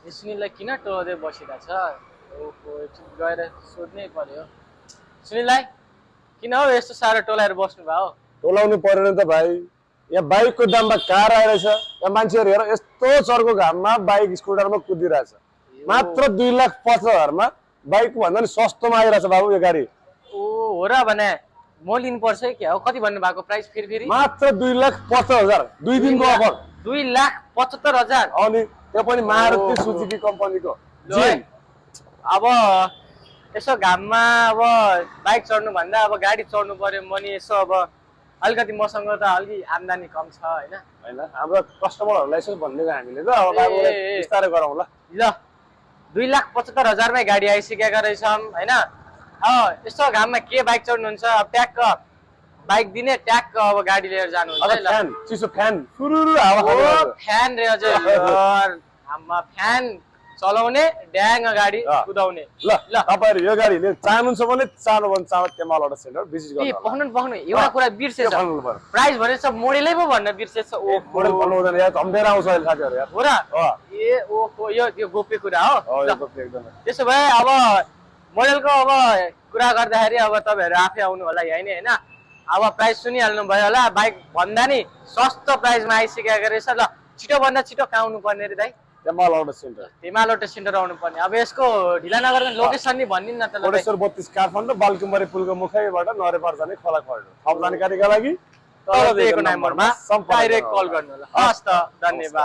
सुनिललाई किन टोल्दै बसिरहेछ? ओहो एकछिन गएर सोध्नै पर्यो। सुनिललाई किन हौ यस्तो साह्रो टोलाएर बस्नु भयो? टोलाउनु पर्यो नि त भाइ। यहाँ बाइकको दाममा कार आइरहेछ। यहाँ मान्छेहरू हेर यस्तो चर्को घाममा बाइक स्कुटरमा कुदिरहेछ। मात्र 2,50,000 बाइक भन्दा नि सस्तोमा आइरहेछ बाबु यो गाडी। ओ हो र भने म लिनुपर्छ है क्या हो? कति भन्नु भएको प्राइस फेरि? मात्र 2,50,000 2 दिनको अफर। 2,75,000 अनि त्यो पनि मारुति सुजुकी कम्पनीको। ल है। अब यसो घाममा अब बाइक चढ्नु भन्दा अब गाडी चढ्नु पर्यो भने यसो अब अलिकति मसँग त अलि आम्दानी कम छ हैन? हैन हाम्रो कस्टमरहरूलाई यसो भनिदिएको हामीले त अब बाबुलाई विस्तारै गरौँ ल। ल 2,75,000 मै गाडी आइसकेका रहेछौँ हैन? अब यस्तो घाममा के बाइक चढ्नुहुन्छ? अब ट्याक्क बाइक दिने ट्याक्क अब गाडी लिएर जानुहुन्छ है ल। फ्यान चिसो फ्यान फुरुरु हावा ओ फ्यान रे अझै हाममा फ्यान चलाउने ड्याङ गाडी कुदाउने। ल तपाईहरु यो गाडी लिन चाहनुहुन्छ भने तेमाल अटो सेन्टर भिजिट गर्नु। पाउनु एउटा कुरा बिर्सेछ। प्राइस भनेछ मोडेलै पो भन्न बिर्सेछ। ओ मोडेल भन्नु हुँदैन यार, झम्डेर आउँछ अहिले साथीहरु यार। हो र? ए ओहो यो गोप्य कुरा हो। यो गोप्य एकदम। त्यसो भए अब मोडेलको अब कुरा गर्दाखेरि अब तपाईहरु आफै आउनु होला हैन हैन? अब प्राइस सुनिहाल्नु भयो होला। बाइक भन्दा नि सस्तो प्राइसमा आइसकेको रहेछ। ल छिटो भन्दा छिटो कहाँ आउनु पर्ने रे दाइ? तेमाल अटो सेन्टर। तेमाल अटो सेन्टर आउनु पर्ने। अब यसको ढिला नगर्ने लोकेसन नि भनिदिनु न त ल। कोटेश्वर 32 काठमाडौँ बालकुमारी पुलको मुखैबाट नरेपार जाने खोला खर्ड। थप जानकारीका लागि तल दिएको नम्बरमा डाइरेक्ट कल गर्नु होला। हस् त धन्यवाद।